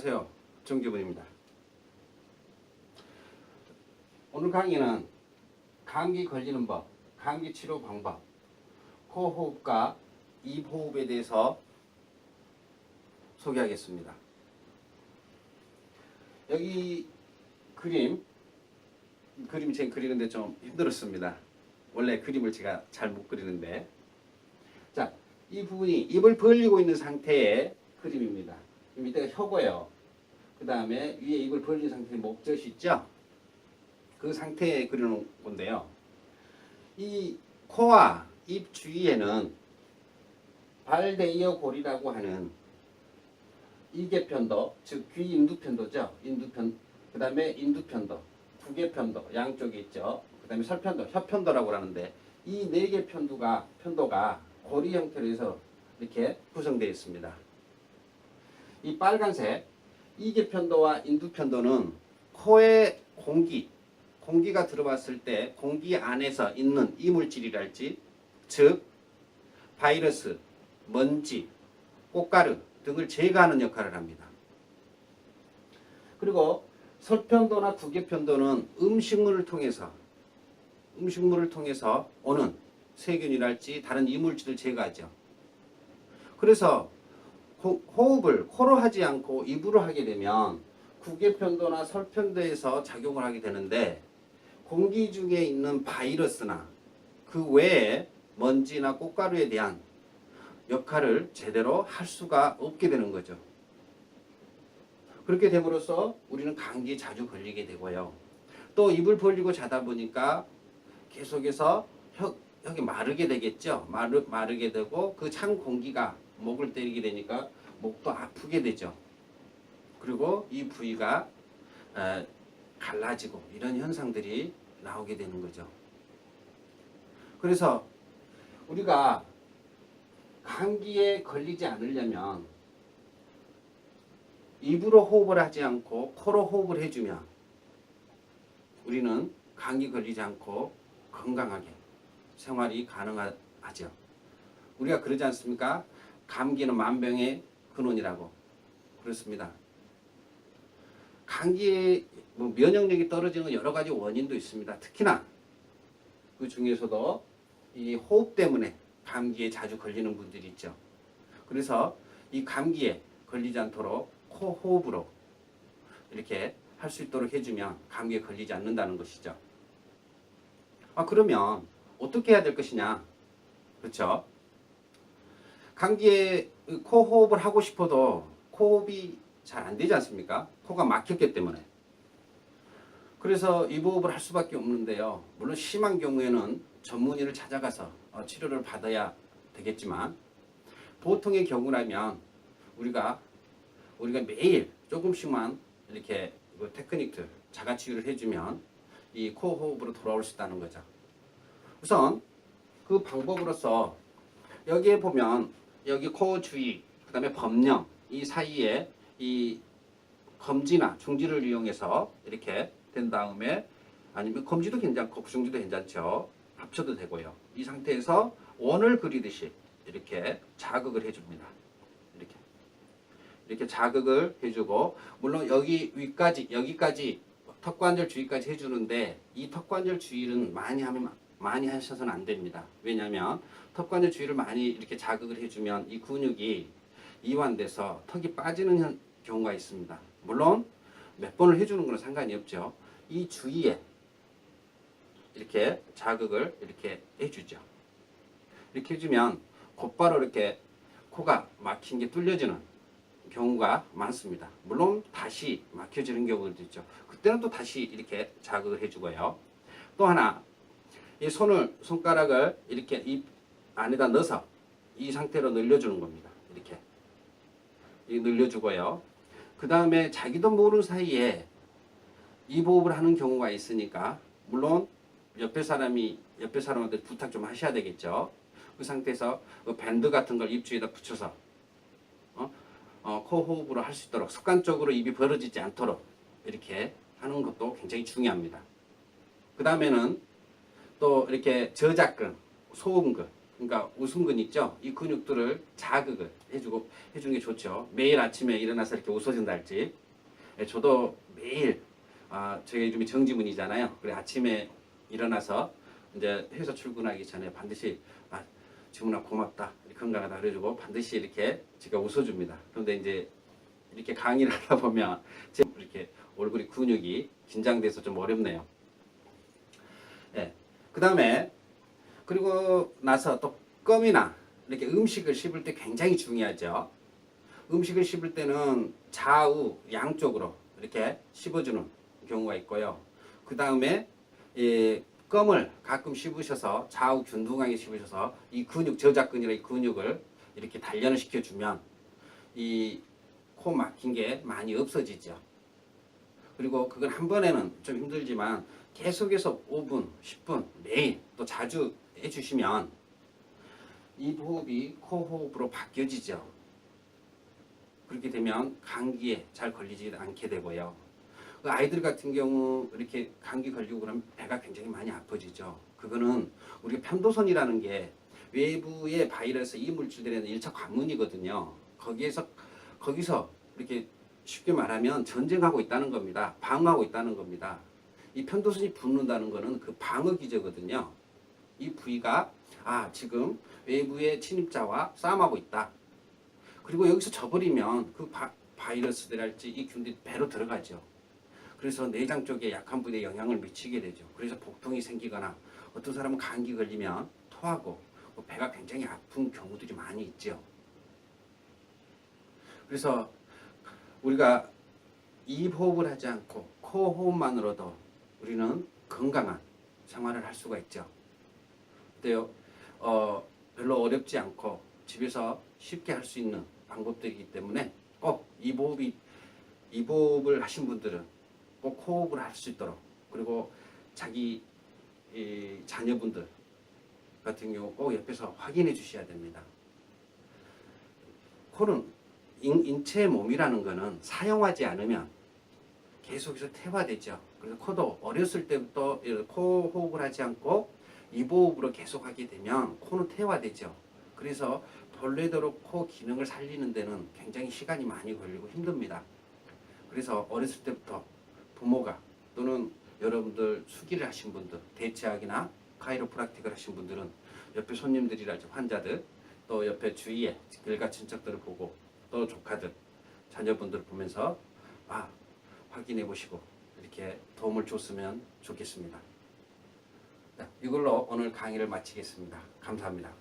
안녕하세요. 정규분입니다. 오늘 강의는 감기 걸리는 법, 감기 치료 방법, 코호흡과 입호흡에 대해서 소개하겠습니다. 여기 그림이 제가 그리는데 좀 힘들었습니다. 원래 그림을 제가 잘 못 그리는데, 자, 이 부분이 입을 벌리고 있는 상태의 그림입니다. 밑에가 혀고요. 그 다음에 위에 입을 벌린 상태의 목젖이 있죠? 그 상태에 그려놓은 건데요. 이 코와 입 주위에는 발대이어 골이라고 하는 이계편도, 즉 귀 인두편도죠. 인두편, 그 다음에 인두편도, 구계편도 양쪽에 있죠. 그 다음에 설편도, 혀편도라고 하는데 이 네 개 편도가 고리 형태로 해서 이렇게 구성되어 있습니다. 이 빨간색 이계편도와 인두편도는 코에 공기가 들어왔을 때 공기 안에서 있는 이물질이랄지, 즉 바이러스, 먼지, 꽃가루 등을 제거하는 역할을 합니다. 그리고 설편도나 구계편도는 음식물을 통해서 오는 세균이랄지 다른 이물질을 제거하죠. 그래서 호흡을 코로 하지 않고 입으로 하게 되면 구계편도나 설편도에서 작용을 하게 되는데, 공기 중에 있는 바이러스나 그 외에 먼지나 꽃가루에 대한 역할을 제대로 할 수가 없게 되는 거죠. 그렇게 됨으로써 우리는 감기에 자주 걸리게 되고요. 또 입을 벌리고 자다 보니까 계속해서 혀가 마르게 되겠죠. 마르게 되고 그 찬 공기가 목을 때리게 되니까 목도 아프게 되죠. 그리고 이 부위가 갈라지고 이런 현상들이 나오게 되는 거죠. 그래서 우리가 감기에 걸리지 않으려면 입으로 호흡을 하지 않고 코로 호흡을 해주면 우리는 감기 걸리지 않고 건강하게 생활이 가능하죠. 우리가 그러지 않습니까? 감기는 만병의 근원이라고 그렇습니다. 감기의 면역력이 떨어지는 여러 가지 원인도 있습니다. 특히나 그 중에서도 이 호흡 때문에 감기에 자주 걸리는 분들이 있죠. 그래서 이 감기에 걸리지 않도록 코 호흡으로 이렇게 할 수 있도록 해주면 감기에 걸리지 않는다는 것이죠. 그러면 어떻게 해야 될 것이냐? 그렇죠? 감기에 코 호흡을 하고 싶어도 코호흡이 잘 안 되지 않습니까? 코가 막혔기 때문에. 그래서 입호흡을 할 수밖에 없는데요. 물론 심한 경우에는 전문의를 찾아가서 치료를 받아야 되겠지만, 보통의 경우라면 우리가 매일 조금씩만 이렇게 테크닉들, 자가치유를 해주면 이 코호흡으로 돌아올 수 있다는 거죠. 우선 그 방법으로서 여기에 보면 여기 코 주위, 그 다음에 범령 이 사이에 이 검지나 중지를 이용해서 이렇게 된 다음에, 아니면 검지도 괜찮고 중지도 괜찮죠. 합쳐도 되고요. 이 상태에서 원을 그리듯이 이렇게 자극을 해줍니다. 이렇게 자극을 해주고, 물론 여기까지 턱관절 주위까지 해주는데, 이 턱관절 주위는 많이 하셔서는 안 됩니다. 왜냐하면 턱관절 주위를 많이 이렇게 자극을 해주면 이 근육이 이완돼서 턱이 빠지는 경우가 있습니다. 물론 몇 번을 해주는 건 상관이 없죠. 이 주위에 이렇게 자극을 이렇게 해주죠. 이렇게 해주면 곧바로 이렇게 코가 막힌 게 뚫려지는 경우가 많습니다. 물론 다시 막혀지는 경우도 있죠. 그때는 또 다시 이렇게 자극을 해주고요. 또 하나, 이 손가락을 이렇게 입 안에다 넣어서 이 상태로 늘려주는 겁니다. 이렇게 늘려주고요. 그 다음에 자기도 모르는 사이에 입호흡을 하는 경우가 있으니까, 물론 옆에 사람한테 부탁 좀 하셔야 되겠죠. 그 상태에서 밴드 같은 걸 입 주위에다 붙여서 코 호흡으로 할 수 있도록, 습관적으로 입이 벌어지지 않도록 이렇게 하는 것도 굉장히 중요합니다. 그 다음에는 또 이렇게 저작근, 소음근, 그러니까 웃음근 있죠. 이 근육들을 자극을 해주는 게 좋죠. 매일 아침에 일어나서 이렇게 웃어준다 할지. 예, 저도 매일 저희 이름이 정지문이잖아요. 그래 아침에 일어나서 이제 회사 출근하기 전에 반드시 지문아 고맙다, 건강하다 그래주고 반드시 이렇게 제가 웃어줍니다. 그런데 이제 이렇게 강의를 하다 보면 이렇게 얼굴이 근육이 긴장돼서 좀 어렵네요. 예. 그 다음에 그리고 나서 또 껌이나 이렇게 음식을 씹을 때 굉장히 중요하죠. 음식을 씹을 때는 좌우 양쪽으로 이렇게 씹어주는 경우가 있고요. 그 다음에 껌을 가끔 씹으셔서 좌우 균등하게 씹으셔서 이 근육 저작근이나 이 근육을 이렇게 단련을 시켜주면 이 코 막힌 게 많이 없어지죠. 그리고 그건 한 번에는 좀 힘들지만 계속해서 5분, 10분 매일 또 자주 해주시면 입 호흡이 코 호흡으로 바뀌어지죠. 그렇게 되면 감기에 잘 걸리지 않게 되고요. 그 아이들 같은 경우 이렇게 감기 걸리고 그러면 배가 굉장히 많이 아파지죠. 그거는 우리가 편도선이라는 게 외부의 바이러스 이물질들에는 1차 관문이거든요. 거기서 이렇게 쉽게 말하면 전쟁하고 있다는 겁니다. 방어하고 있다는 겁니다. 이 편도선이 붓는다는 것은 그 방어 기제거든요. 이 부위가 지금 외부의 침입자와 싸움하고 있다. 그리고 여기서 져버리면 그 바이러스들할지 이 균들이 배로 들어가죠. 그래서 내장 쪽에 약한 부위에 영향을 미치게 되죠. 그래서 복통이 생기거나 어떤 사람은 감기 걸리면 토하고 배가 굉장히 아픈 경우들이 많이 있죠. 그래서 우리가 입 호흡을 하지 않고 코 호흡만으로도 우리는 건강한 생활을 할 수가 있죠. 근데요, 별로 어렵지 않고 집에서 쉽게 할 수 있는 방법들이기 때문에 꼭 입 호흡을 하신 분들은 꼭 코 호흡을 할 수 있도록, 그리고 자기 자녀분들 같은 경우 꼭 옆에서 확인해 주셔야 됩니다. 코는 인체의 몸이라는 것은 사용하지 않으면 계속해서 퇴화되죠. 그래서 코도 어렸을 때부터 코 호흡을 하지 않고 입 호흡으로 계속 하게 되면 코는 퇴화되죠. 그래서 본래대로 코 기능을 살리는 데는 굉장히 시간이 많이 걸리고 힘듭니다. 그래서 어렸을 때부터 부모가 또는 여러분들 수기를 하신 분들, 대체학이나 카이로프락틱을 하신 분들은 옆에 손님들이랄지 환자들, 또 옆에 주위에 일가 친척들을 보고 또 조카들, 자녀분들을 보면서 확인해 보시고 이렇게 도움을 줬으면 좋겠습니다. 이걸로 오늘 강의를 마치겠습니다. 감사합니다.